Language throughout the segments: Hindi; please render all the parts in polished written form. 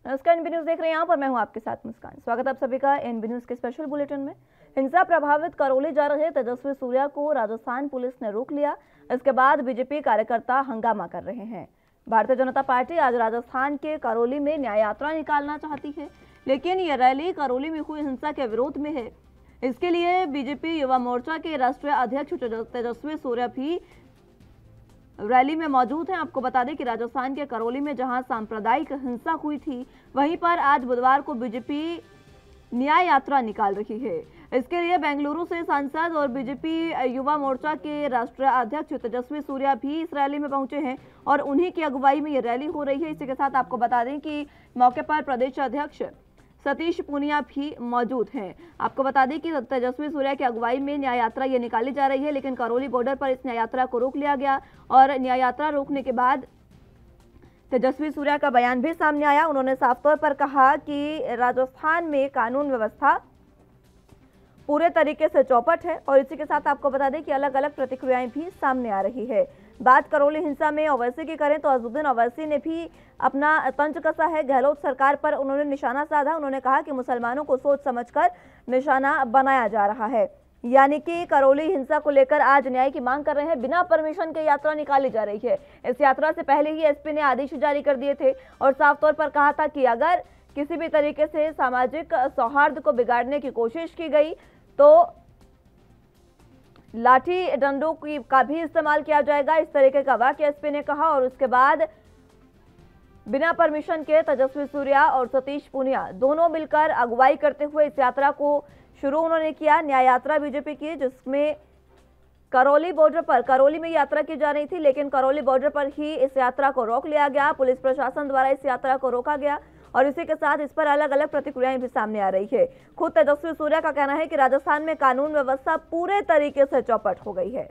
नमस्कार, एनबी न्यूज देख रहे हैं आप और मैं हूं आपके साथ मुस्कान। स्वागत आप सभी का एनबी न्यूज के स्पेशल बुलेटिन में। हिंसा प्रभावित करौली जा रहे तेजस्वी सूर्या को राजस्थान पुलिस ने रोक लिया। इसके बाद बीजेपी कार्यकर्ता हंगामा कर रहे हैं। भारतीय जनता पार्टी आज राजस्थान के करौली में न्याय यात्रा निकालना चाहती है, लेकिन ये रैली करौली में हुई हिंसा के विरोध में है। इसके लिए बीजेपी युवा मोर्चा के राष्ट्रीय अध्यक्ष तेजस्वी सूर्या भी रैली में मौजूद हैं। आपको बता दें कि राजस्थान के करौली में जहां सांप्रदायिक हिंसा हुई थी, वहीं पर आज बुधवार को बीजेपी न्याय यात्रा निकाल रही है। इसके लिए बेंगलुरु से सांसद और बीजेपी युवा मोर्चा के राष्ट्रीय अध्यक्ष तेजस्वी सूर्या भी इस रैली में पहुंचे हैं और उन्हीं की अगुवाई में ये रैली हो रही है। इसी के साथ आपको बता दें कि मौके पर प्रदेश अध्यक्ष सतीश पूनिया भी मौजूद हैं। आपको बता दें कि तेजस्वी सूर्या की अगुवाई में न्याय यात्रा ये निकाली जा रही है, लेकिन करौली बॉर्डर पर इस न्याय यात्रा को रोक लिया गया और न्याय यात्रा रोकने के बाद तेजस्वी सूर्या का बयान भी सामने आया। उन्होंने साफ तौर पर कहा कि राजस्थान में कानून व्यवस्था पूरे तरीके से चौपट है और इसी के साथ आपको बता दें कि अलग अलग प्रतिक्रियाएं भी सामने आ रही है। बात करौली हिंसा में ओवैसी की करें तो अजहरुद्दीन ओवैसी ने भी अपना तंज कसा है गहलोत सरकार पर। उन्होंने निशाना साधा। उन्होंने कहा कि मुसलमानों को सोच समझकर निशाना बनाया जा रहा है, यानी कि करौली हिंसा को लेकर आज न्याय की मांग कर रहे हैं। बिना परमिशन के यात्रा निकाली जा रही है। इस यात्रा से पहले ही एसपी ने आदेश जारी कर दिए थे और साफ तौर पर कहा था कि अगर किसी भी तरीके से सामाजिक सौहार्द को बिगाड़ने की कोशिश की गई तो लाठी डंडों का भी इस्तेमाल किया जाएगा। इस तरीके का वाक्य एसपी ने कहा और उसके बाद बिना परमिशन के तेजस्वी सूर्या और सतीश पूनिया दोनों मिलकर अगुवाई करते हुए इस यात्रा को शुरू उन्होंने किया। न्याय यात्रा बीजेपी की, जिसमें करौली बॉर्डर पर करौली में यात्रा की जा रही थी, लेकिन करौली बॉर्डर पर ही इस यात्रा को रोक लिया गया। पुलिस प्रशासन द्वारा इस यात्रा को रोका गया और इसी के साथ इस पर अलग अलग प्रतिक्रियाएं भी सामने आ रही है। खुद तेजस्वी सूर्या का कहना है कि राजस्थान में कानून व्यवस्था पूरे तरीके से चौपट हो गई है।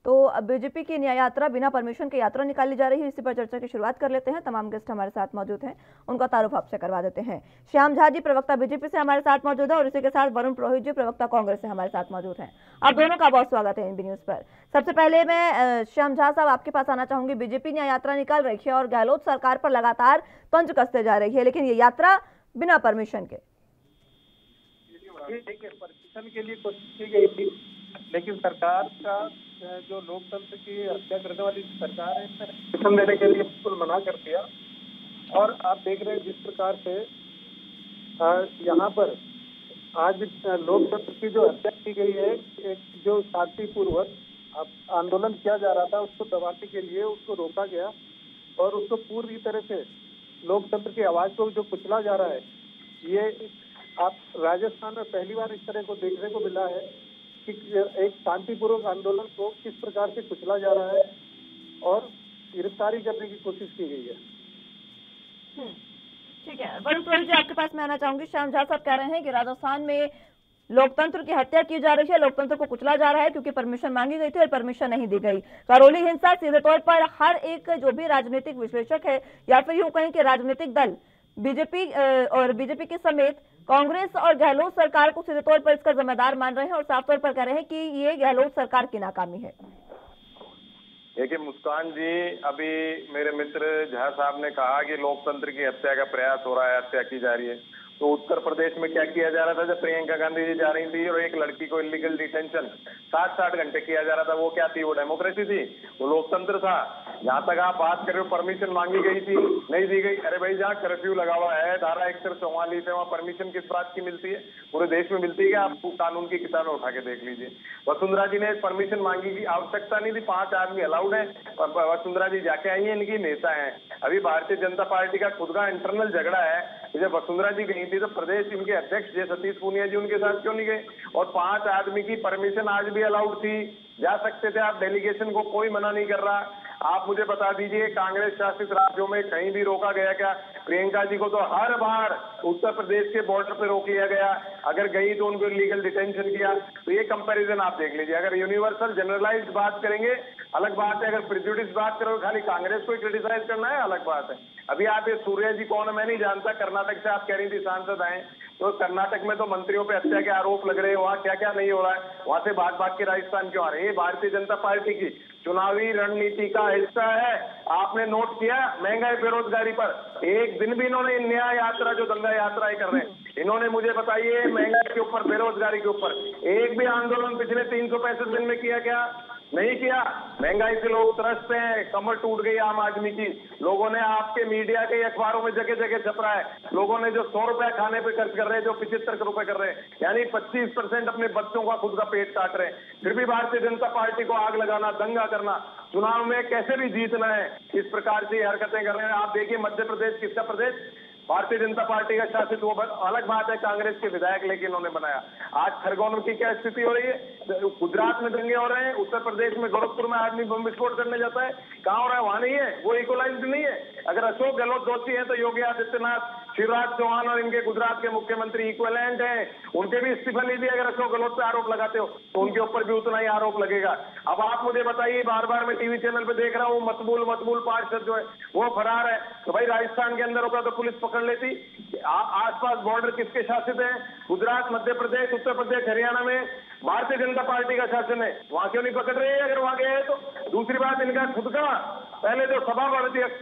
तो अब बीजेपी की न्याय यात्रा बिना परमिशन के यात्रा निकाली जा रही है। इसी पर चर्चा की शुरुआत कर लेते हैं। तमाम गेस्ट हमारे साथ मौजूद हैं, उनका तारुफ आपसे करवा देते हैं। श्याम झा जी प्रवक्ता बीजेपी से हमारे साथ मौजूद है और इसी के साथ वरुण पुरोहित जी प्रवक्ता कांग्रेस से हमारे साथ मौजूद हैं। आप दोनों का बहुत स्वागत है एनबी न्यूज पर। सबसे पहले मैं श्याम झा साहब आपके पास आना चाहूंगी। बीजेपी न्याय यात्रा निकाल रही है और गहलोत सरकार पर लगातार तंज कसते जा रही है, लेकिन ये यात्रा बिना परमिशन के। परमिशन के लिए कोशिश की गई थी, लेकिन सरकार का जो लोकतंत्र की हत्या करने वाली सरकार है, परमिशन देने के लिए बिल्कुल मना कर दिया। और आप देख रहे हैं जिस प्रकार से यहाँ पर आज लोकतंत्र की जो हत्या की गई है, एक जो शांतिपूर्वक आंदोलन किया जा रहा था उसको दबाने के लिए उसको रोका गया और उसको पूरी तरह से लोकतंत्र की आवाज को जो कुचला जा रहा है। ये आप राजस्थान में पहली बार इस तरह को देखने को मिला है कि एक शांतिपूर्वक आंदोलन को किस प्रकार से कुचला जा रहा है और गिरफ्तारी करने की कोशिश की गई है। ठीक है, वरुण पुरोहित जी आपके पास मैं आना चाहूंगी। श्याम झा साहब कह रहे हैं कि राजस्थान में लोकतंत्र की हत्या की जा रही है, लोकतंत्र को कुचला जा रहा है क्योंकि परमिशन मांगी गई थी और परमिशन नहीं दी गई। करौली हिंसा सीधे तौर पर हर एक जो भी राजनीतिक विश्लेषक है या फिर यूं कहें कि राजनीतिक दल बीजेपी के समेत कांग्रेस और गहलोत सरकार को सीधे तौर पर इसका जिम्मेदार मान रहे हैं और साफ तौर पर कह रहे हैं कि ये गहलोत सरकार की नाकामी है। देखिए मुस्कान जी, अभी मेरे मित्र झा साहब ने कहा कि लोकतंत्र की हत्या का प्रयास हो रहा है, हत्या की जा रही है। तो उत्तर प्रदेश में क्या किया जा रहा था जब प्रियंका गांधी जी जा रही थी और एक लड़की को इलीगल डिटेंशन 60-60 घंटे किया जा रहा था, वो क्या थी? वो डेमोक्रेसी थी? वो लोकतंत्र था? जहां तक आप बात कर रहे हो परमिशन मांगी गई थी, नहीं दी गई। अरे भाई, जहाँ कर्फ्यू लगा हुआ है, धारा 144 है, वहाँ परमिशन किस बात की मिलती है? पूरे देश में मिलती है क्या? आप कानून की किताबें उठा के देख लीजिए। वसुंधरा जी ने परमिशन मांगी की आवश्यकता नहीं थी, 5 आदमी अलाउड है। वसुंधरा जी जाके आई है, इनकी नेता है। अभी भारतीय जनता पार्टी का खुद का इंटरनल झगड़ा है। जब वसुंधरा जी गई थी तो प्रदेश इनके अध्यक्ष जय सतीश पूनिया जी उनके साथ क्यों नहीं गए? और 5 आदमी की परमिशन आज भी अलाउड थी, जा सकते थे आप। डेलीगेशन को कोई मना नहीं कर रहा। आप मुझे बता दीजिए, कांग्रेस शासित राज्यों में कहीं भी रोका गया क्या? प्रियंका जी को तो हर बार उत्तर प्रदेश के बॉर्डर पे रोक लिया गया, अगर गई तो उनको लीगल डिटेंशन किया। तो ये कंपैरिजन आप देख लीजिए। अगर यूनिवर्सल जनरलाइज्ड बात करेंगे अलग बात है, अगर प्रेजुडिस बात करोगे खाली कांग्रेस को क्रिटिसाइज करना है अलग बात है। अभी आप ये सूर्या जी कौन है मैं नहीं जानता, कर्नाटक से आप कह रही थी सांसद आए, तो कर्नाटक में तो मंत्रियों पे हत्या के आरोप लग रहे हैं, वहाँ क्या क्या नहीं हो रहा है, वहां से भाग भाग के राजस्थान क्यों आ रहे हैं? ये भारतीय जनता पार्टी की चुनावी रणनीति का हिस्सा है। आपने नोट किया महंगाई बेरोजगारी पर एक दिन भी इन्होंने न्याय यात्रा जो दंगा यात्राएं कर रहे हैं, इन्होंने मुझे बताइए महंगाई के ऊपर, बेरोजगारी के ऊपर एक भी आंदोलन पिछले 365 दिन में किया क्या? नहीं किया। महंगाई से लोग त्रस्त हैं, कमर टूट गई आम आदमी की। लोगों ने आपके मीडिया के अखबारों में जगह जगह छप रहा है, लोगों ने जो 100 रुपए खाने पे खर्च कर रहे हैं, जो 75 रुपए कर रहे हैं, यानी 25% अपने बच्चों का खुद का पेट काट रहे हैं। फिर भी भारतीय जनता पार्टी को आग लगाना, दंगा करना, चुनाव में कैसे भी जीतना है, इस प्रकार की हरकतें कर रहे हैं। आप देखिए मध्य प्रदेश किसका प्रदेश, भारतीय जनता पार्टी का शासित, वो अलग बात है, कांग्रेस के विधायक लेके इन्होंने बनाया। आज खरगोन की क्या स्थिति हो रही है? गुजरात में दंगे हो रहे हैं, उत्तर प्रदेश में गोरखपुर में आदमी बम विस्फोट करने जाता है, कहाँ हो रहा है? वहां नहीं है, वो इक्वलाइज्ड नहीं है। अगर अशोक गहलोत दोषी है तो योगी आदित्यनाथ, शिवराज चौहान और इनके गुजरात के मुख्यमंत्री इक्वलेंट हैं, उनके भी इस्तीफा लीजिए। अगर अशोक गहलोत पे आरोप लगाते हो तो उनके ऊपर भी उतना ही आरोप लगेगा। अब आप मुझे बताइए, बार बार मैं टीवी चैनल पे देख रहा हूँ, मतबूल पार्षद जो है वो फरार है, तो भाई राजस्थान के अंदर होगा तो पुलिस पकड़ लेती। आसपास बॉर्डर किसके शासित है? गुजरात, मध्य प्रदेश, उत्तर प्रदेश, हरियाणा में भारतीय जनता पार्टी का शासन है, वहां क्यों नहीं पकड़ रहे हैं अगर वहां गए हैं तो? दूसरी बात, इनका खुद का पहले जो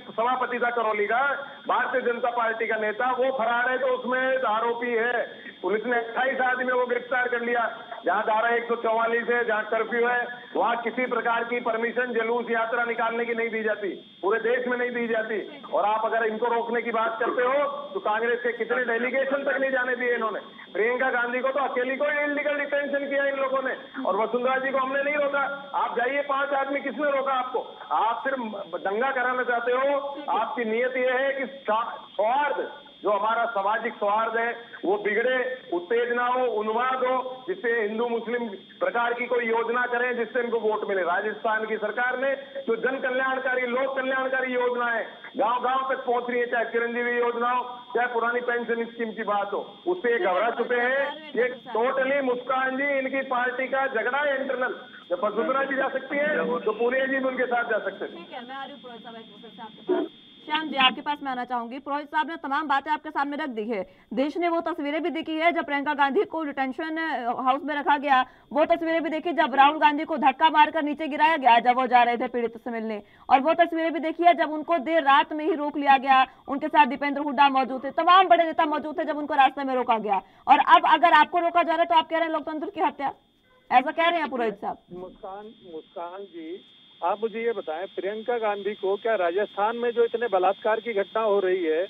सभापति था करौली का, भारतीय जनता पार्टी का नेता, वो फरार है, तो उसमें आरोपी है। पुलिस ने 28 आदमी को गिरफ्तार कर लिया। जहां धारा 144 है, जहां कर्फ्यू है, वहां किसी प्रकार की परमिशन जुलूस यात्रा निकालने की नहीं दी जाती, पूरे देश में नहीं दी जाती। और आप अगर इनको रोकने की बात करते हो तो कांग्रेस के कितने डेलीगेशन तक नहीं जाने दिए इन्होंने। प्रियंका गांधी को तो अकेली को इलीगल डिटेंशन किया इन लोगों ने, और वसुंधरा जी को हमने नहीं रोका। आप जाइए, 5 आदमी, किसने रोका आपको? आप सिर्फ दंगा कराना चाहते हो। आपकी नीयत यह है कि सौहार्द, जो हमारा सामाजिक सौहार्द है, वो बिगड़े, उत्तेजना हो, उन्माद हो, जिससे हिंदू मुस्लिम प्रकार की कोई योजना करें जिससे इनको वोट मिले। राजस्थान की सरकार ने जो जन कल्याणकारी, लोक कल्याणकारी योजना है, गांव गांव तक पहुंच रही है, चाहे चिरंजीवी योजना हो, चाहे पुरानी पेंशन स्कीम की बात हो, उससे ये घबरा चुके हैं। ये टोटली मुस्कान जी, इनकी पार्टी का झगड़ा है इंटरनल। जब वसुंधरा जी जा सकती है तो पूरे जी उनके साथ जा सकते हैं। ठीक है, मैं आ रही हूँ पुरोहित साहब आपके पास। श्याम जी, आपके पास मैं आना चाहूंगी। पुरोहित साहब ने तमाम बातें आपके सामने रख दी है। देश ने वो तस्वीरें भी देखी है जब प्रियंका गांधी को डिटेंशन हाउस में रखा गया, वो तस्वीरें भी देखी जब राहुल गांधी को धक्का मारकर नीचे गिराया गया जब वो जा रहे थे पीड़ित से मिलने, और वो तस्वीरें भी देखी है जब उनको देर रात में ही रोक लिया गया। उनके साथ दीपेंद्र हुड्डा मौजूद थे, तमाम बड़े नेता मौजूद थे जब उनको रास्ते में रोका गया। और अब अगर आपको रोका जा रहा है तो आप कह रहे हैं लोकतंत्र की हत्या, ऐसा कह रहे हैं पुरोहित साहब? मुस्कान जी, आप मुझे ये बताएं, प्रियंका गांधी को क्या राजस्थान में जो इतने बलात्कार की घटना हो रही है,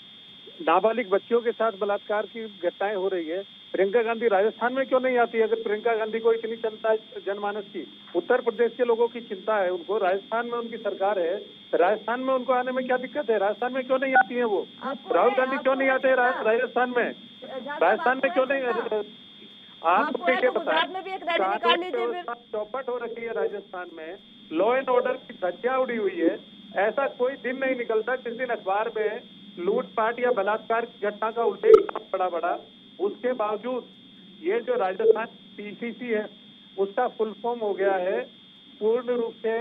नाबालिग बच्चियों के साथ बलात्कार की घटनाएं हो रही है, प्रियंका गांधी राजस्थान में क्यों नहीं आती? अगर प्रियंका गांधी को इतनी चिंता है जनमानस की, उत्तर प्रदेश के लोगों की चिंता है उनको, राजस्थान में उनकी सरकार है, राजस्थान में उनको आने में क्या दिक्कत है? राजस्थान में क्यों नहीं आती है वो? राहुल गांधी क्यों नहीं आते राजस्थान में? राजस्थान में क्यों नहीं? आप गुजरात में भी एक रैली निकाल लीजिए। चौपट हो रखी है राजस्थान में, लॉ एंड ऑर्डर की धज्जियां उड़ी हुई है। ऐसा कोई दिन नहीं निकलता जिस दिन अखबार में लूटपाट या बलात्कार की घटना का उल्लेख बड़ा। उसके बावजूद ये जो राजस्थान पीसीसी है उसका फुल फॉर्म हो गया है पूर्ण रूप से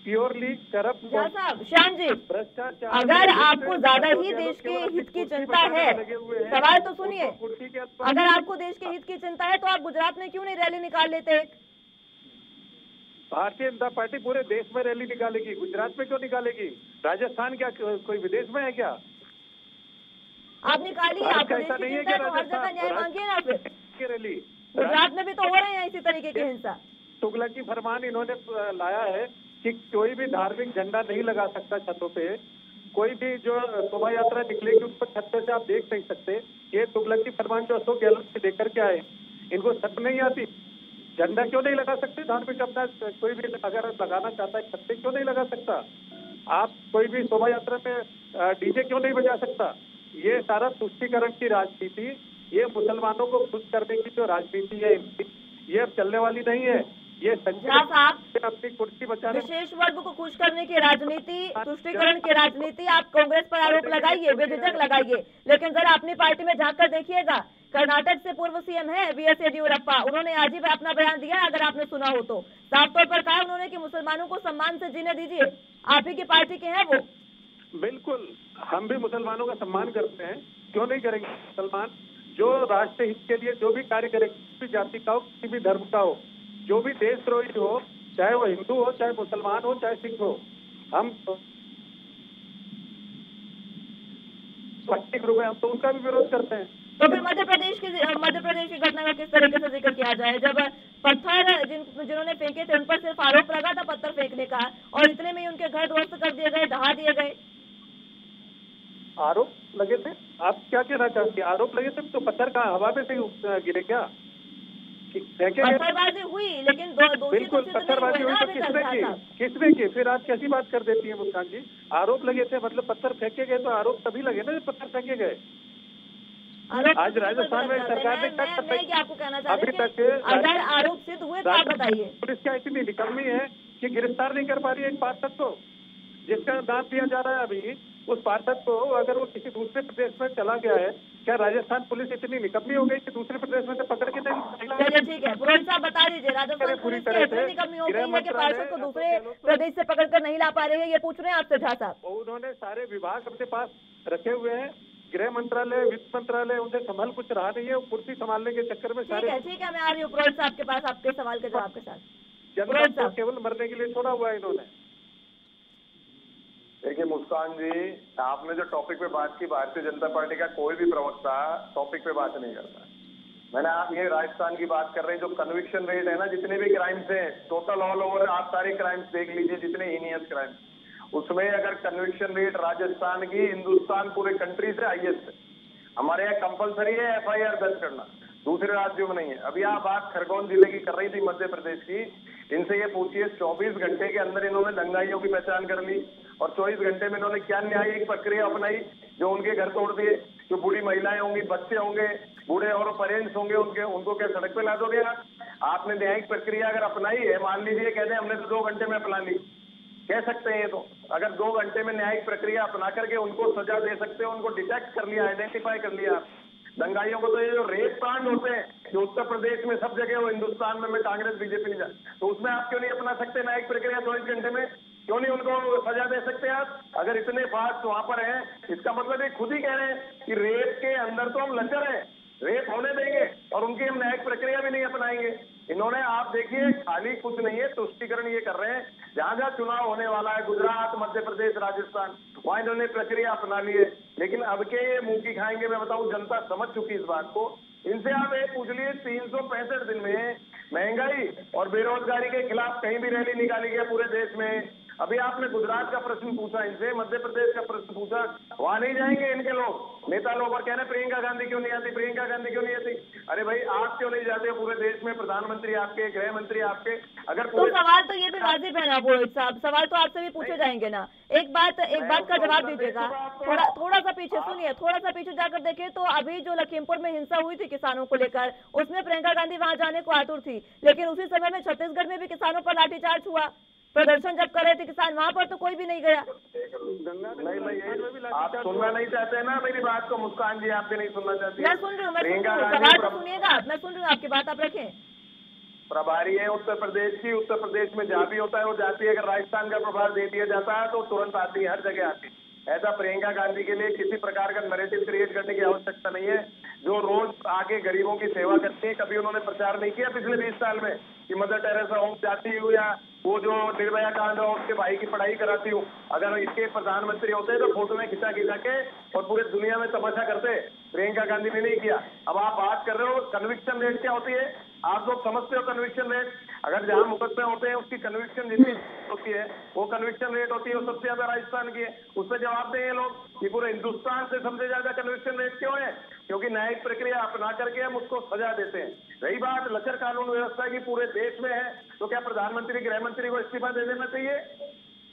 प्योरली करप्ट। श्याम जी, अगर आपको ज्यादा ही देश के हित की चिंता है, सवाल तो सुनिए, अगर आपको देश के हित की चिंता है तो आप गुजरात में क्यों नहीं रैली निकाल लेते? भारतीय जनता पार्टी पूरे देश में रैली निकालेगी, गुजरात में क्यों निकालेगी? राजस्थान क्या कोई विदेश में है क्या? आप निकालिए, आपको देश की चिंता है तो हर जगह न्याय मांगिए ना। फिर रैली गुजरात में भी तो हो रहे हैं इसी तरीके की हिंसा। तुगलकी फरमान इन्होंने लाया है कि कोई भी धार्मिक झंडा नहीं लगा सकता छतों पे, कोई भी जो शोभा यात्रा निकलेगी उस पर छत से आप देख नहीं सकते। ये तुगलकी फरमान जो अशोक गहलोत से लेकर के आए, इनको छत नहीं आती? झंडा क्यों नहीं लगा सकते? धार्मिक अपना कोई भी अगर लगाना चाहता है छत पे क्यों नहीं लगा सकता? आप कोई भी शोभा यात्रा में डीजे क्यों नहीं बजा सकता? ये सारा तुष्टीकरण की राजनीति, ये मुसलमानों को खुश करने की जो राजनीति है ये अब चलने वाली नहीं है। ये अपनी कुर्सी बचाने, विशेष वर्ग को खुश करने की राजनीति, तुष्टीकरण की राजनीति, आप कांग्रेस पर आरोप लगाइए, बेझिझक लगाइए, लेकिन जरा अपनी पार्टी में झांक कर देखिएगा। कर्नाटक से पूर्व सीएम है बीएस येदियुरप्पा, उन्होंने आज ही अपना बयान दिया, अगर आपने सुना हो तो साफ तौर पर कहा उन्होंने कि मुसलमानों को सम्मान से जीने दीजिए। आप ही की पार्टी के हैं वो। बिल्कुल, हम भी मुसलमानों का सम्मान करते हैं, क्यों नहीं करेंगे? मुसलमान जो राष्ट्र हित के लिए जो भी कार्य करे, किसी भी जाति का हो, किसी भी धर्म का हो, जो भी देशद्रोही हो, चाहे वो हिंदू हो, चाहे मुसलमान हो, चाहे सिख हो, हम ग्रुप है, हम तो उनका भी विरोध करते हैं। तो फिर मध्य प्रदेश की घटना का किस तरीके से जिक्र किया जाए, जब पत्थर जिन्होंने फेंके थे उन पर सिर्फ आरोप लगा था पत्थर फेंकने का, और इतने में ही उनके घर ध्वस्त कर दिए गए, ढहा दिए गए। आरोप लगे थे, आप क्या कहना चाहते हैं? आरोप लगे थे तो पत्थर कहाँ हवा में से गिरे क्या? पत्थरबाजी हुई, लेकिन बिल्कुल पत्थरबाजी हुई तो किसने की? फिर आप कैसी बात कर देती है मुस्कान जी? आरोप लगे थे मतलब पत्थर फेंके गए, तो आरोप तभी लगे ना जब पत्थर फेंके गए। आज राजस्थान में सरकार ने क्या आपको कहना चाह रही है, अगर आरोप सिद्ध हुए तो आप बताइए। पुलिस क्या इतनी निकम्मी है कि गिरफ्तार नहीं कर पा रही है एक पार्षद को, जिसका दांत दिया जा रहा है अभी, उस पार्षद को अगर वो किसी दूसरे प्रदेश में चला गया है, क्या राजस्थान पुलिस इतनी निकम्मी हो गई कि दूसरे प्रदेश में से पकड़ के नहीं? चलिए ठीक है, पुरोहित साहब बता दीजिए, राजस्थान पुलिस की इतनी निकम्मी हो गई है कि पार्षद को दूसरे प्रदेश से पकड़ कर नहीं ला पा रही है, ये पूछ रहे हैं आपसे झा साहब। उन्होंने सारे विभाग अपने पास रखे हुए हैं, गृह मंत्रालय, वित्त मंत्रालय, उनसे संभल कुछ रहा नहीं है, कुर्सी संभालने के चक्कर में सारे। ठीक है, मैं आ रही हूँ पुरोहित साहब के पास आपके सवाल के जवाब के साथ। जनता को केवल मरने के लिए छोड़ा हुआ है इन्होंने। देखिए मुस्कान जी, आपने जो टॉपिक पे बात की, भारतीय जनता पार्टी का कोई भी प्रवक्ता टॉपिक पे बात नहीं करता। मैंने आप ये राजस्थान की बात कर रहे हैं, जो कन्विक्शन रेट है ना, जितने भी क्राइम्स हैं टोटल ऑल ओवर, आप सारे क्राइम्स देख लीजिए, जितने हीनियस क्राइम, उसमें अगर कन्विक्शन रेट राजस्थान की हिंदुस्तान पूरे कंट्री से हाईएस्ट है। हमारे यहाँ कंपलसरी है FIR दर्ज करना, दूसरे राज्यों में नहीं है। अभी आप बात खरगोन जिले की कर रही थी, मध्य प्रदेश की, इनसे ये पूछिए 24 घंटे के अंदर इन्होंने दंगाइयों की पहचान कर ली, और 24 घंटे में इन्होंने क्या न्यायिक प्रक्रिया अपनाई, जो उनके घर तोड़ दिए, जो बूढ़ी महिलाएं होंगी, बच्चे होंगे, बूढ़े और पेरेंट्स होंगे, उनको क्या सड़क पे ला दोगे आपने न्यायिक प्रक्रिया अगर अपनाई है, मान लीजिए कहते हैं हमने तो 2 घंटे में अपना ली, कह सकते हैं। तो अगर 2 घंटे में न्यायिक प्रक्रिया अपना करके उनको सजा दे सकते हो, उनको डिटेक्ट कर लिया, आइडेंटिफाई कर लिया। दंगाइयों को तो ये जो रेप कांड होते हैं जो उत्तर प्रदेश में सब जगह, वो हिंदुस्तान में कांग्रेस बीजेपी नहीं जाए, तो उसमें आप क्यों नहीं अपना सकते न्यायिक प्रक्रिया 24 घंटे में? क्यों नहीं उनको सजा दे सकते आप? अगर इतने फास्ट वहां पर हैं, इसका मतलब ये खुद ही कह रहे हैं कि रेप के अंदर तो हम लचर हैं, रेप होने देंगे और उनकी हम न्यायिक प्रक्रिया भी नहीं अपनाएंगे। इन्होंने, आप देखिए, खाली कुछ नहीं है, तुष्टिकरण ये कर रहे हैं। जहां जहां चुनाव होने वाला है, गुजरात, मध्य प्रदेश, राजस्थान, वहां इन्होंने प्रक्रिया अपना ली है। लेकिन अब के ये मुंह की खाएंगे, मैं बताऊं, जनता समझ चुकी इस बात को। इनसे आप एक पूछ लिए, 365 दिन में महंगाई और बेरोजगारी के खिलाफ कहीं भी रैली निकाली गई पूरे देश में। अभी आपने गुजरात का प्रश्न पूछा इनसे, मध्य प्रदेश का प्रश्न पूछा, वहां नहीं जाएंगे इनके लोग, नेता लोग, और कह रहे प्रियंका गांधी क्यों नहीं आती, प्रियंका गांधी क्यों नहीं आती? अरे भाई, आप क्यों नहीं जाते? पूरे देश में प्रधानमंत्री आपके, गृह मंत्री आपके, अगर तो सवाल तो ये भी वाजिब है ना पुरोहित साहब, सवाल तो आपसे भी पूछे जाएंगे ना। एक बात का जवाब दीजिएगा, थोड़ा सा पीछे सुनिए, थोड़ा सा पीछे जाकर देखें तो अभी जो लखीमपुर में हिंसा हुई थी किसानों को लेकर, उसमें प्रियंका गांधी वहां जाने को आतुर थी, लेकिन उसी समय में छत्तीसगढ़ में भी किसानों पर लाठीचार्ज हुआ, प्रदर्शन जब कर रहे थे किसान, वहां पर तो कोई भी नहीं गया। नहीं, आप सुनना नहीं चाहते ना मेरी बात को मुस्कान जी, आप भी नहीं सुनना चाहती। मैं सुन रही हूँ, सवाल तो सुनिएगा, मैं सुन रही हूँ आपकी बात, आप रखें। प्रभारी है उत्तर प्रदेश की, उत्तर प्रदेश में जहाँ भी होता है वो जाती है। अगर राजस्थान का प्रभार दे दिया जाता है तो तुरंत आती है, हर जगह आती है। ऐसा प्रियंका गांधी के लिए किसी प्रकार का नैरेटिव क्रिएट करने की आवश्यकता नहीं है। जो रोज आके गरीबों की सेवा करती है, कभी उन्होंने प्रचार नहीं किया पिछले 20 साल में कि मदर टेरेसा होम जाती हूँ, या वो जो निर्भया कांड हो उसके भाई की पढ़ाई कराती हूँ। अगर इसके प्रधानमंत्री होते तो फोटो में खिंचा के और पूरे दुनिया में तमाशा करते। प्रियंका गांधी ने नहीं किया। अब आप बात कर रहे हो कन्विक्शन रेट क्या होती है, आप लोग समझते हो कन्विक्शन रेट? अगर जहां मुकदमे होते हैं उसकी कन्विक्शन जितनी होती है वो कन्विक्शन रेट होती है, वो सबसे ज्यादा राजस्थान की है। उस पर जवाब दें ये लोग कि पूरे हिंदुस्तान से सबसे ज्यादा कन्विक्शन रेट क्यों है? क्योंकि न्यायिक प्रक्रिया अपना करके हम उसको सजा देते हैं। रही बात लचर कानून व्यवस्था की पूरे देश में है, तो क्या प्रधानमंत्री, गृह मंत्री को इस्तीफा दे देना चाहिए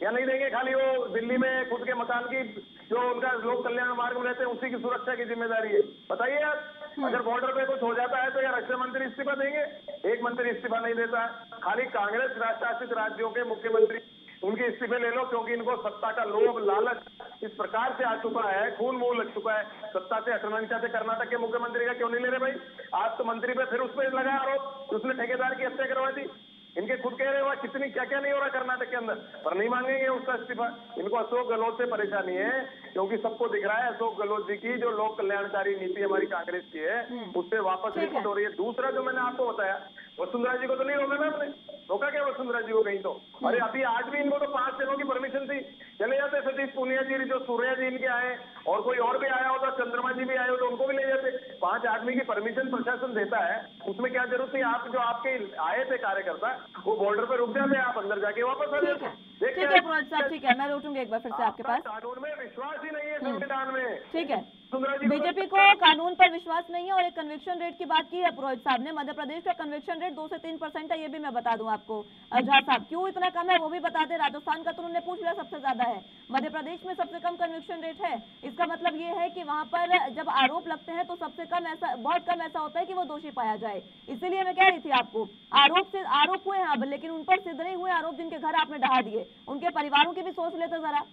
या नहीं देंगे? खाली वो दिल्ली में खुद के मकान की, जो उनका लोक कल्याण मार्ग में रहते हैं, उसी की सुरक्षा की जिम्मेदारी है। बताइए आप, अगर बॉर्डर पे कुछ हो जाता है तो या रक्षा मंत्री इस्तीफा देंगे? एक मंत्री इस्तीफा नहीं देता है। खाली कांग्रेस शासित राज्यों के मुख्यमंत्री उनके इस्तीफे ले लो, क्योंकि इनको सत्ता का लोभ, लालच इस प्रकार से आ चुका है, खून मुंह लग चुका है। सत्ता से हटना नहीं चाहते। कर्नाटक के मुख्यमंत्री का क्यों नहीं ले रहे भाई? आज तो मंत्री पे फिर उस पर लगा आरोप, उसने ठेकेदार की हत्या करवा दी। इनके खुद कह रहे हो कितनी क्या क्या नहीं हो रहा कर्नाटक के अंदर, पर नहीं मांगेंगे उसका इस्तीफा। इनको अशोक गहलोत से परेशानी है, क्योंकि सबको दिख रहा है अशोक गहलोत जी की जो लोक कल्याणकारी नीति हमारी कांग्रेस की है उससे वापस रिपोर्ट हो रही है। दूसरा जो मैंने आपको बताया, वसुंधरा जी को तो नहीं रोका ना आपने, रोका क्या वसुंधरा जी को कहीं तो? अरे अभी आज भी इनको तो 5 दिनों की परमिशन थी, चले जाते सतीश पूनिया जी, जो सूर्या जी इनके आए, और कोई और भी आया होता, चंद्रमा जी भी आए हो तो उनको भी ले जाते। 5 आदमी की परमिशन प्रशासन देता है, उसमें क्या जरूरत थी? आप जो आपके आए थे कार्यकर्ता वो बॉर्डर पे रुक जाते, आप अंदर जाके वापस आ जाते। ठीक है पुरोहित साहब, ठीक है, मैं लौटूंगी एक बार फिर से आपके पास। कानून में विश्वास ही नहीं है, संविधान में। ठीक है, बीजेपी को कानून पर विश्वास नहीं है। और एक कन्विक्शन रेट की बात की है पुरोहित साहब ने, मध्य प्रदेश का कन्विक्शन रेट 2 से 3% है, ये भी मैं बता दूं आपको। झा साहब क्यों इतना कम है वो भी बता दें। राजस्थान का तो उन्होंने पूछ लिया सबसे ज्यादा है, मध्य प्रदेश में सबसे कम कन्विक्शन रेट है। इसका मतलब ये है कि वहां पर जब आरोप लगते हैं तो सबसे कम ऐसा, बहुत कम ऐसा होता है कि वो दोषी पाया जाए। इसीलिए मैं कह रही थी आपको, आरोप हुए हैं अब, लेकिन उन पर सिद्ध नहीं हुए आरोप जिनके घर आपने ढहा दिए, उनके परिवारों की भी सोच लेते जरा।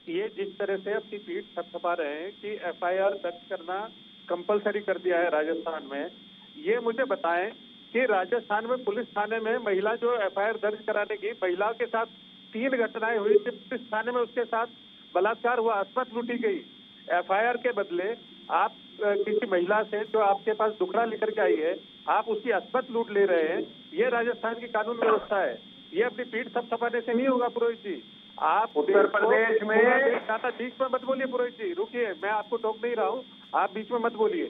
ये जिस तरह से अपनी पीठ थपथपा रहे हैं कि एफआईआर दर्ज करना कंपलसरी कर दिया है राजस्थान में, ये मुझे बताएं कि राजस्थान में पुलिस थाने में महिला जो एफआईआर दर्ज कराने की, महिला के साथ 3 घटनाएं हुई थी पुलिस थाने में, उसके साथ बलात्कार हुआ, अस्मत लूटी गई। एफआईआर के बदले आप किसी महिला से जो आपके पास दुखड़ा लेकर के आई है, आप उसकी अस्मत लूट ले रहे हैं। ये राजस्थान की कानून व्यवस्था है, ये अपनी पीठ थपथपाने से नहीं होगा पुरोहित जी। आप उत्तर प्रदेश में बीच में मत बोलिए पुरोहित जी, रुकिए, मैं आपको टोक नहीं रहा हूँ, आप बीच में मत बोलिए।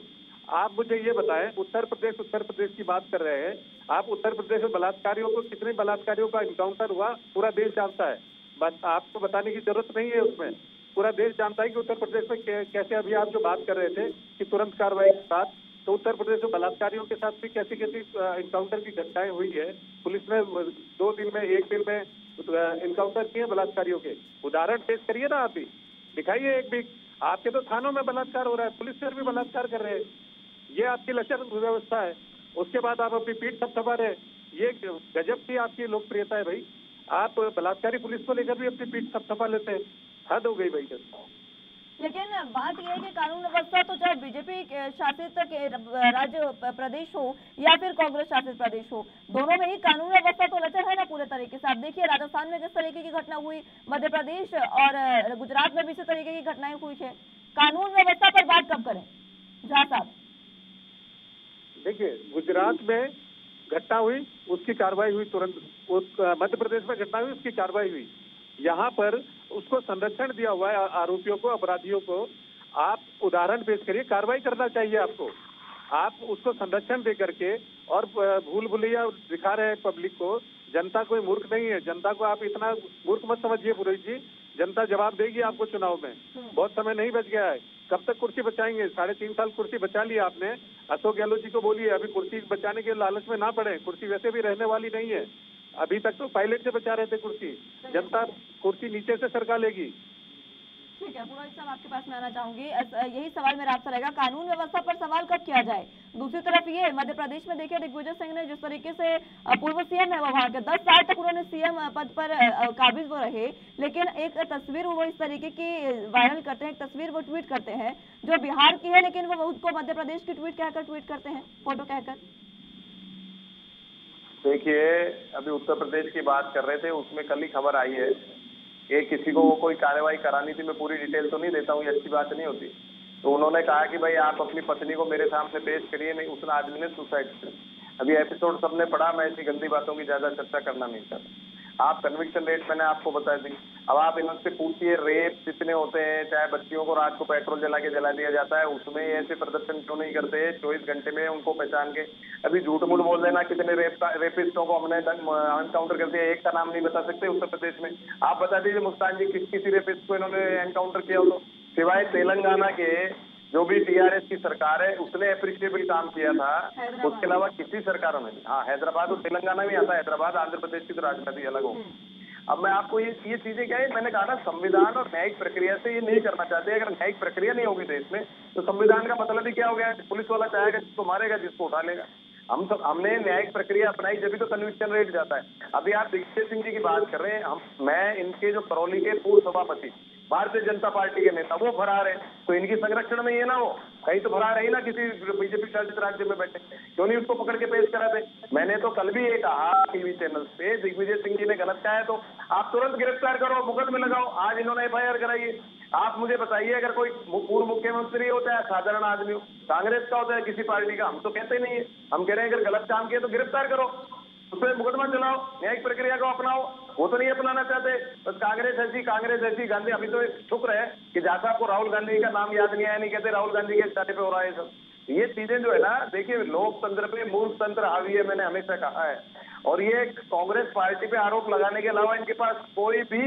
आप मुझे ये बताएं, उत्तर प्रदेश की बात कर रहे हैं आप, उत्तर प्रदेश में बलात्कारियों को, कितने बलात्कारियों का इनकाउंटर हुआ पूरा देश जानता है, बस आपको बताने की जरूरत नहीं है। उसमें पूरा देश जानता है कि उत्तर प्रदेश में कैसे, अभी आप जो बात कर रहे थे कि तुरंत कार्रवाई के साथ, तो उत्तर प्रदेश में बलात्कारियों के साथ भी कैसी कैसी इनकाउंटर की घटनाएं हुई है। पुलिस ने 2 दिन में, 1 दिन में इनकाउंटर किए बलात्कारियों के। उदाहरण पेश करिए ना, आप भी दिखाइए एक भी। आपके तो थानों में बलात्कार हो रहा है, पुलिस पर भी बलात्कार कर रहे हैं, ये आपकी लचर व्यवस्था है। उसके बाद आप अपनी पीठ थपथपा रहे, ये गजब की आपकी लोकप्रियता है भाई। आप बलात्कारी पुलिस को लेकर भी अपनी पीठ थपथपा लेते हैं, हद हो गई भाई। लेकिन बात यह है कि कानून व्यवस्था तो चाहे बीजेपी शासित राज्य प्रदेश हो या फिर कांग्रेस शासित प्रदेश हो, दोनों में ही कानून व्यवस्था तो लचर है ना पूरे तरीके से। आप देखिए राजस्थान में किस तरीके की घटना हुई, मध्य प्रदेश और गुजरात में भी इसी तरीके की घटनाएं हुई है। कानून व्यवस्था पर बात कब करें झा साहब? देखिए, गुजरात में घटना हुई, उसकी कार्रवाई हुई तुरंत। मध्य प्रदेश में घटना हुई, उसकी कार्रवाई हुई। यहाँ पर उसको संरक्षण दिया हुआ है, आरोपियों को, अपराधियों को। आप उदाहरण पेश करिए, कार्रवाई करना चाहिए आपको। आप उसको संरक्षण दे करके और भूल भुलैया दिखा रहे हैं पब्लिक को। जनता कोई मूर्ख नहीं है, जनता को आप इतना मूर्ख मत समझिए पुरोहित जी। जनता जवाब देगी आपको चुनाव में, बहुत समय नहीं बच गया है। कब तक कुर्सी बचाएंगे? 3.5 साल कुर्सी बचा ली आपने। अशोक गहलोत जी को बोलिए अभी कुर्सी बचाने के लालच में ना पड़े, कुर्सी वैसे भी रहने वाली नहीं है। अभी तक तो पायलट से बचा रहे थे कुर्सी, जनता कुर्सी नीचे से सरका लेगी। ठीक है पुरोहित साहब, आपके पास मैं आना चाहूंगी। यही सवाल मेरा आपसे रहेगा, कानून व्यवस्था पर सवाल कब किया जाए? दूसरी तरफ ये मध्य प्रदेश में देखिए, दिग्विजय सिंह ने जिस तरीके से, पूर्व सीएम है वहां के, 10 साल तक उन्होंने सीएम पद पर काबिज वो रहे, लेकिन एक तस्वीर वो इस तरीके की वायरल करते हैं, एक तस्वीर वो ट्वीट करते हैं जो बिहार की है, लेकिन वो उसको मध्य प्रदेश की ट्वीट कहकर ट्वीट करते हैं, फोटो कहकर। देखिए, अभी उत्तर प्रदेश की बात कर रहे थे, उसमें कल ही खबर आई है कि किसी को कोई कार्रवाई करानी थी। मैं पूरी डिटेल तो नहीं देता हूँ, ये अच्छी बात नहीं होती। तो उन्होंने कहा कि भाई आप अपनी पत्नी को मेरे सामने पेश करिए, नहीं उस आदमी ने सुसाइड किया। अभी एपिसोड सबने पढ़ा, मैं ऐसी गंदी बातों की ज्यादा चर्चा करना नहीं चाहता। आप कन्विक्शन रेट मैंने आपको बता दी। अब आप इनसे पूछिए रेप जितने होते हैं, चाहे बच्चियों को रात को पेट्रोल जला दिया जाता है, उसमें ऐसे प्रदर्शन क्यों नहीं करते? 24 घंटे में उनको पहचान के। अभी झूठ मूठ बोल देना कितने रेपिस्टों को हमने एनकाउंटर कर दिया, एक का नाम नहीं बता सकते उत्तर प्रदेश में। आप बता दीजिए मुस्कान जी, किसी रेपिस्ट को इन्होंने एनकाउंटर किया हो तो? सिवाय तेलंगाना के जो भी टीआरएस की सरकार है उसने अप्रिशिएबल काम किया था, उसके अलावा किसी सरकारों में। हाँ, हैदराबाद और तेलंगाना में आता है, हैदराबाद आंध्र प्रदेश की तो राजनीति अलग हो। अब मैं आपको ये चीजें क्या है, मैंने कहा ना, संविधान और न्यायिक प्रक्रिया से ये नहीं करना चाहते। अगर न्यायिक प्रक्रिया नहीं होगी देश में तो संविधान का मतलब ही क्या हो गया? पुलिस वाला चाहेगा जिसको मारेगा, जिसको उठा लेगा। हमने न्यायिक प्रक्रिया अपनाई, जब भी तो कन्विक्शन रेट जाता है। अभी आप दिग्विजय सिंह जी की बात कर रहे हैं, मैं इनके जो करौली के पूर्व सभापति, भारतीय जनता पार्टी के नेता, वो फरार है, तो इनकी संरक्षण में ही है ना वो। कहीं तो भरा रही ना किसी बीजेपी शासित राज्य में बैठे, क्यों नहीं उसको पकड़ के पेश कराते। मैंने तो कल भी ये कहा टीवी चैनल पे, दिग्विजय सिंह जी ने गलत कहा है तो आप तुरंत गिरफ्तार करो, मुकदमे लगाओ। आज इन्होंने एफआईआर कराई है। आप मुझे बताइए, अगर कोई पूर्व मुख्यमंत्री होता है, साधारण आदमी हो, कांग्रेस का होता है, किसी पार्टी का, हम तो कहते नहीं है। हम कह रहे हैं अगर गलत काम किया तो गिरफ्तार करो, उसमें मुकदमा चलाओ, न्यायिक प्रक्रिया को अपनाओ। वो तो नहीं अपनाना चाहते, बस कांग्रेस ऐसी गांधी। अभी तो शुक्र है कि झां साहब को राहुल गांधी का नाम याद नहीं आया, नहीं कहते राहुल गांधी के स्टार्ट पे हो रहा है सब। ये चीजें जो है ना, देखिए लोकतंत्र पे मूर्ख तंत्र हावी है, मैंने हमेशा कहा है। और ये कांग्रेस पार्टी पे आरोप लगाने के अलावा इनके पास कोई भी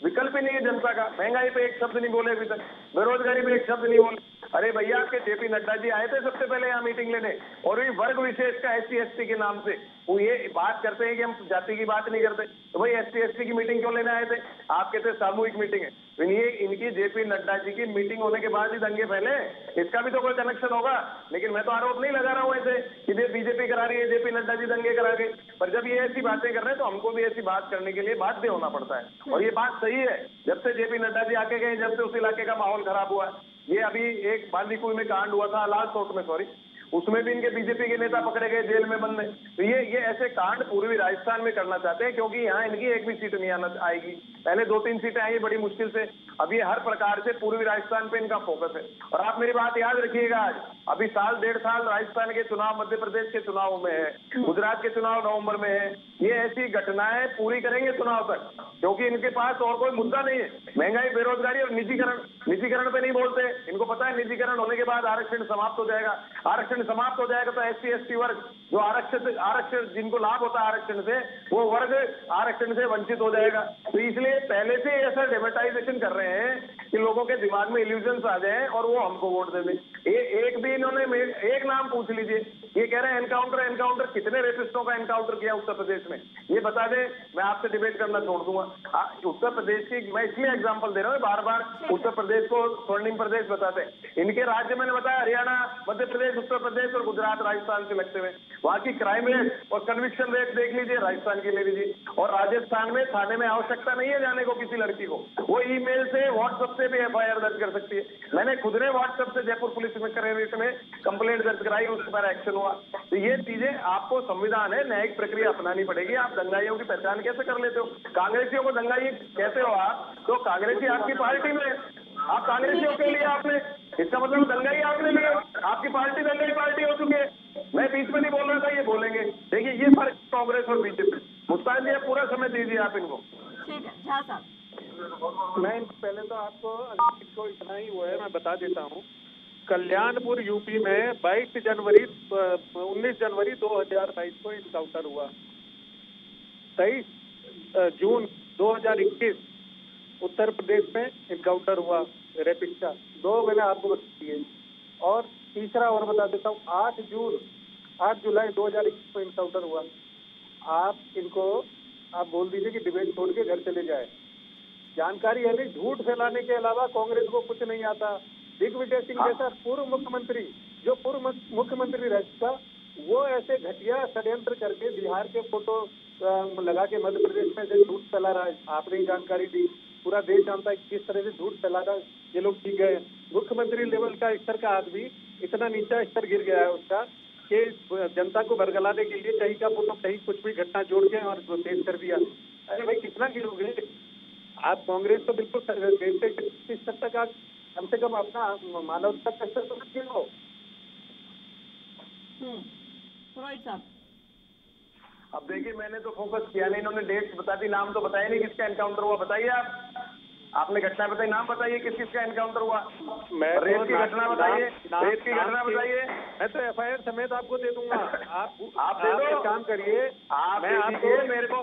विकल्प ही नहीं है जनता का। महंगाई पे एक शब्द नहीं बोले अभी तक, बेरोजगारी पे एक शब्द नहीं बोले। अरे भैया, आपके जेपी नड्डा जी आए थे सबसे पहले यहाँ मीटिंग लेने, और ये वर्ग विशेष का SC/ST के नाम से वो ये बात करते हैं कि हम जाति की बात नहीं करते, तो भाई SC/ST की मीटिंग क्यों लेने आए थे? आप कहते सामूहिक मीटिंग है। ये इनकी जेपी नड्डा जी की मीटिंग होने के बाद ही दंगे फैले, इसका भी तो कोई कनेक्शन होगा। लेकिन मैं तो आरोप नहीं लगा रहा हूँ ऐसे कि बीजेपी करा रही है, जेपी नड्डा जी दंगे करा के। पर जब ये ऐसी बातें कर रहे हैं तो हमको भी ऐसी बात करने के लिए बाध्य होना पड़ता है। और ये बात सही है, जब से जेपी नड्डा जी आके गए, जब से उस इलाके का माहौल खराब हुआ। ये अभी एक बांदीकुई में कांड हुआ था, लालसोट में, सॉरी, उसमें भी इनके बीजेपी के नेता पकड़े गए, जेल में बंद है। तो ये ऐसे कांड पूर्वी राजस्थान में करना चाहते हैं, क्योंकि यहाँ इनकी एक भी सीट नहीं आएगी। पहले 2-3 सीटें आई बड़ी मुश्किल से, अब ये हर प्रकार से पूर्वी राजस्थान पे इनका फोकस है। और आप मेरी बात याद रखिएगा, आज अभी 1.5 साल राजस्थान के चुनाव, मध्य प्रदेश के चुनाव में है, गुजरात के चुनाव नवंबर में है। ये ऐसी घटनाएं पूरी करेंगे चुनाव तक, क्योंकि इनके पास और कोई मुद्दा नहीं है। महंगाई, बेरोजगारी और निजीकरण पे नहीं बोलते। इनको पता है निजीकरण होने के बाद आरक्षण समाप्त हो जाएगा। आरक्षण समाप्त हो जाएगा तो SC/ST वर्ग जो आरक्षण जिनको लाभ होता है आरक्षण से, वो वर्ग आरक्षण से वंचित हो जाएगा। तो इसलिए पहले से ऐसा डेमोटाइजेशन कर रहे हैं कि लोगों के दिमाग में इल्यूजन्स आ जाएं और वो हमको वोट दे दें। एक भी इन्होंने एक नाम पूछ लीजिए, ये कह रहे हैं एनकाउंटर, कितने रेपिस्टों का एनकाउंटर किया उत्तर प्रदेश में, ये बता दे, मैं आपसे डिबेट करना छोड़ दूंगा। उत्तर प्रदेश की मैं इसलिए एग्जांपल दे रहा हूँ, बार बार उत्तर प्रदेश को स्वर्णिम प्रदेश बताते हैं। इनके राज्य मैंने बताया, हरियाणा, मध्य प्रदेश, उत्तर प्रदेश और गुजरात राजस्थान से लगते हुए, वहां की क्राइम रेट और कन्विक्शन रेट देख लीजिए, राजस्थान की ले लीजिए। और राजस्थान में थाने में आवश्यकता नहीं है जाने को किसी लड़की को, वो ईमेल से, व्हाट्सएप से भी FIR दर्ज कर सकती है। मैंने खुद ने व्हाट्सएप से जयपुर पुलिस में कंप्लेंट दर्ज कराई, उस पर एक्शन हुआ। तो ये चीजें आपको, संविधान है, न्यायिक प्रक्रिया अपनानी पड़ेगी। आप दंगाइयों की पहचान कैसे कर लेते हो? कांग्रेसियों को दंगाई कहते हो आप, तो कांग्रेसी आपकी पार्टी में, आप कांग्रेसियों के लिए आपने, इसका मतलब दंगाई आपने लिया, आपकी पार्टी दंगाई पार्टी हो चुकी है। मैं बीच में नहीं बोल रहा था, ये बोलेंगे। देखिए ये फर्क कांग्रेस और बीजेपी। मुस्तान जी, पूरा समय दीजिए आप इनको। ठीक है झा साहब। मैं पहले तो आपको इतना ही वो है, मैं बता देता हूँ। कल्याणपुर यूपी में 19 जनवरी 2022 को इनकाउंटर हुआ। 23 जून 2021 उत्तर प्रदेश में इनकाउंटर हुआ रेपिस्ट का, 2 मैंने आपको बता दिए। और तीसरा और बता देता हूँ, 8 जुलाई 2021 को इनकाउंटर हुआ। आप बोल दीजिए कि डिबेट छोड़ के घर चले जाए। जानकारी है नहीं, झूठ फैलाने के अलावा कांग्रेस को कुछ नहीं आता। दिग्विजय सिंह जैसा पूर्व मुख्यमंत्री, जो पूर्व मुख्यमंत्री रह चुका, वो ऐसे घटिया षड्यंत्र करके बिहार के फोटो लगा के मध्य प्रदेश में से झूठ फैला रहा है। आपने जानकारी दी, पूरा देश जानता है किस तरह से झूठ फैला रहा ये लोग ठीक है। मुख्यमंत्री लेवल का स्तर का आदमी इतना नीचा स्तर गिर गया है उसका कि जनता को बरगलाने के लिए कहीं का फोटो कहीं कुछ भी घटना जोड़ के और पेश कर दिया। अरे भाई, कितना गिरोगे आप? कांग्रेस तो बिल्कुल इस स्तर तक आप कम से कम अपना मानवता का स्तर तो गिरो। रोहित साहब, अब देखिए, मैंने तो फोकस किया नहीं, इन्होंने डेट्स बता दी, नाम तो बताया नहीं किसका एनकाउंटर हुआ। बताइए आपने घटना बताई, नाम बताइए किस किसका एनकाउंटर हुआ। रेप की घटना बताइए, रेप की घटना बताइए। मैं तो FIR समेत आपको दे दूंगा। आप दे दो, काम करिए, मैं आपको, मेरे को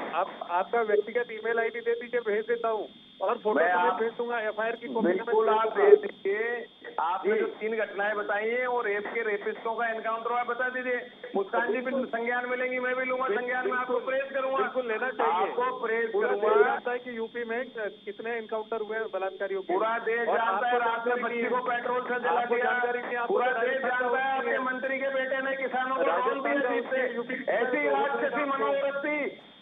आपका व्यक्तिगत ईमेल ID दे दीजिए, भेज देता हूँ और फोटो भेज दूंगा। FIR की कॉपी बिल्कुल आप दे दीजिए। आपने जो 3 घटनाएं बताई हैं और रेप के रेपिस्टों का एनकाउंटर हुआ, बता दीजिए। मुस्कान जी भी संज्ञान में लेंगी, मैं भी लूंगा संज्ञान में, आपको प्रेस करूंगा। बिल्कुल लेना चाहिए, आपको प्रेस करूंगा। करूंगा कि यूपी में कितने एनकाउंटर हुए बलात्कारियों के, पूरा देश जानता है। रात में बच्ची को पेट्रोल से जला दिया, पूरा देश जानता है। आपके मंत्री के बेटे ने किसानों को लोन दिया जीत से। ऐसी राक्षसी मनोवृत्ति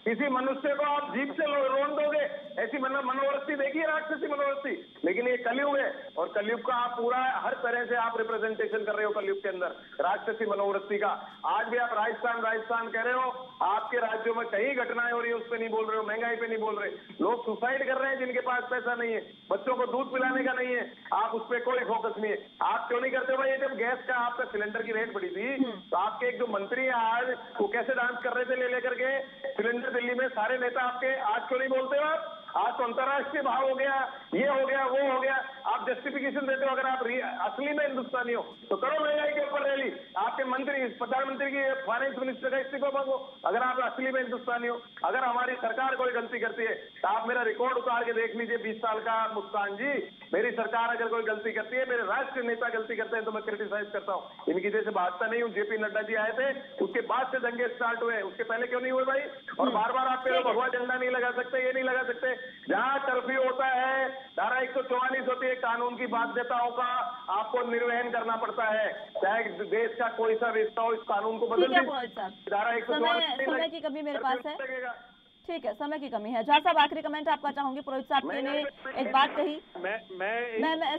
किसी मनुष्य को आप जीप से रोन दोगे? ऐसी मनोवृत्ति देखिए, राक्षसी मनोवृत्ति। लेकिन ये कलयुग है और कलयुग का आप पूरा हर तरह से आप रिप्रेजेंटेशन कर रहे हो कलयुग के अंदर राक्षसी मनोवृत्ति का। आज भी आप राजस्थान कह रहे हो, आपके राज्यों में कई घटनाएं हो रही है, उस पर नहीं बोल रहे हो, महंगाई पे नहीं बोल रहे। लोग सुसाइड कर रहे हैं जिनके पास पैसा नहीं है, बच्चों को दूध पिलाने का नहीं है, आप उस पर कोई फोकस नहीं है। आप क्यों नहीं करते भाई? जब गैस का आपका सिलेंडर की रेट बढ़ी थी तो आपके एक दो मंत्री आज वो कैसे डांस कर रहे थे ले लेकर के सिलेंडर दिल्ली में, सारे नेता आपके। आज क्यों नहीं बोलते हो आप? आज तो अंतर्राष्ट्रीय भाव हो गया, ये हो गया, वो हो गया, आप जस्टिफिकेशन देते हो। अगर आप असली में हिंदुस्तानी हो तो करो महंगाई के ऊपर रैली, आपके मंत्री प्रधानमंत्री की फाइनेंस मिनिस्टर का इस्तीफा मांगो अगर आप असली में हिंदुस्तानी हो। अगर हमारी सरकार कोई गलती करती है तो आप मेरा रिकॉर्ड उतार के देख लीजिए 20 साल का। मुस्कान जी, मेरी सरकार अगर कोई गलती करती है, मेरे राष्ट्रीय नेता गलती करते हैं तो मैं क्रिटिसाइज करता हूँ। इनकी जैसे भाजपा नहीं हूँ। जेपी नड्डा जी आए थे, उसके बाद से दंगे स्टार्ट हुए, उसके पहले क्यों नहीं हुए भाई? और बार बार आप पे भगवा झंडा नहीं लगा सकते, ये नहीं लगा सकते। जहां कर्फ्यू होता है, धारा 144 होती है, कानून की बाध्यताओं का आपको निर्वहन करना पड़ता है, चाहे देश का कोई सा रिश्ता हो, इस कानून को बदल धारा 144। समय की कमी मेरे पास है, ठीक है, समय की कमी है। जहाँ साहब आखिरी कमेंट आपका चाहूंगी। पुरोहित साहब ने एक बात कही, मैं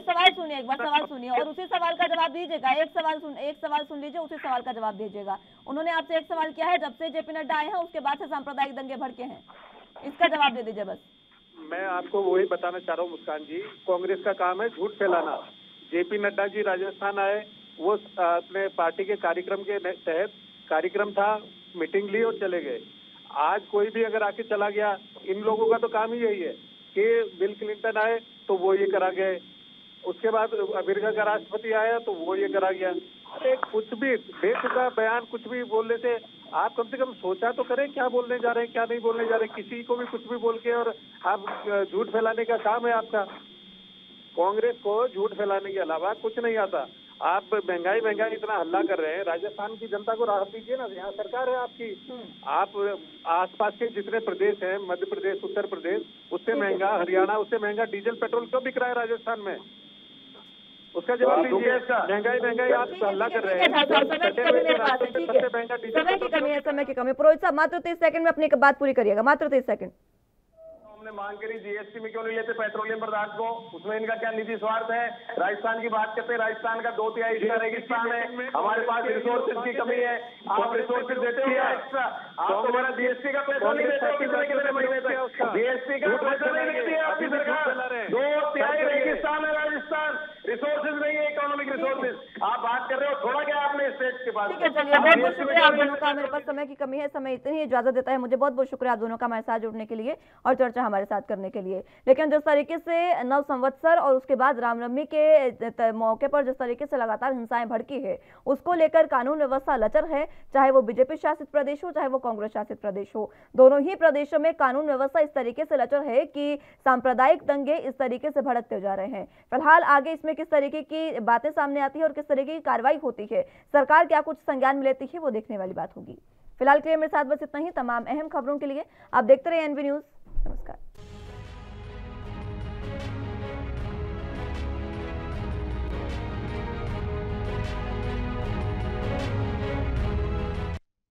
सवाल सुनिए, एक बार सवाल सुनिए और उसी सवाल का जवाब दीजिएगा। एक सवाल सुन लीजिए, उसी सवाल का जवाब दीजिएगा। उन्होंने आपसे एक सवाल किया है, जब से जेपी नड्डा आए हैं उसके बाद से सांप्रदायिक दंगे भड़के हैं, इसका जवाब दे दीजिए बस। मैं आपको वही बताना चाह रहा हूँ मुस्कान जी, कांग्रेस का काम है झूठ फैलाना। जेपी नड्डा जी राजस्थान आए, वो अपने पार्टी के कार्यक्रम के तहत कार्यक्रम था, मीटिंग ली और चले गए। आज कोई भी अगर आके चला गया, इन लोगों का तो काम ही यही है कि बिल क्लिंटन आए तो वो ये करा गए, उसके बाद अमेरिका का राष्ट्रपति आया तो वो ये करा गया। अरे कुछ भी बेतुका बयान कुछ भी बोलने से आप कम से कम सोचा तो करें क्या बोलने जा रहे हैं, क्या नहीं बोलने जा रहे हैं। किसी को भी कुछ भी बोल के और आप झूठ फैलाने का काम है आपका। कांग्रेस को झूठ फैलाने के अलावा कुछ नहीं आता। आप महंगाई इतना हल्ला कर रहे हैं, राजस्थान की जनता को राहत दीजिए ना, यहाँ सरकार है आपकी। आप आसपास के जितने प्रदेश हैं, मध्य प्रदेश, उत्तर प्रदेश, उससे महंगा हरियाणा, उससे महंगा डीजल पेट्रोल क्यों बिक रहा है राजस्थान में? उसका जवाब दीजिए। महंगाई आप हल्ला कर रहे हैं, समय की कमी। पुरोहित साहब मात्र 30 सेकंड में अपनी बात पूरी करिएगा, मात्र 30 सेकंड। हमने मांग करी जीएसटी में क्यों नहीं लेते पेट्रोलियम पदार्थ को, उसमें इनका क्या निजी स्वार्थ है? राजस्थान की बात करते हैं, राजस्थान का 2/3 हिस्सा रेगिस्तान है, हमारे पास रिसोर्सेज की कमी है, आप रिसोर्सेज देते हो या एक्स्ट्रा? आप हमारा जीएसटी का पैसा नहीं देते हो कितने महीने तक? जीएसटी का पैसा नहीं देती है आपकी सरकार। 2/3 रेगिस्तान है राजस्थान, रिसोर्सेज नहीं है, इकोनॉमिक रिसोर्सेज। आप बात कर रहे हो, थोड़ा क्या आपने स्टेट के पास? ठीक है, चलिए बहुत बहुत शुक्रिया आप दोनों का। मेरे पास समय की कमी है, समय इतनी ही इजाजत देता है मुझे। बहुत बहुत शुक्रिया आप दोनों का हमारे साथ जुड़ने के लिए और चर्चा हमारे साथ करने के लिए। लेकिन जिस तरीके से नव संवत्सर और उसके बाद रामनवमी के मौके पर जिस तरीके से लगातार हिंसाएं भड़की है, उसको लेकर कानून व्यवस्था लचर है, चाहे वो बीजेपी शासित प्रदेश हो, चाहे वो कांग्रेस शासित प्रदेश हो। दोनों ही प्रदेशों में कानून व्यवस्था इस तरीके से लचर है कि सांप्रदायिक दंगे इस तरीके से भड़कते जा रहे हैं। फिलहाल आगे इसमें किस तरीके की बातें सामने आती है और किस तरीके की कार्रवाई होती है, सरकार क्या कुछ संज्ञान में लेती है, वो देखने वाली बात होगी। फिलहाल के लिए मेरे साथ बस इतना ही। तमाम अहम खबरों के लिए आप देखते रहिए एनबी न्यूज। नमस्कार।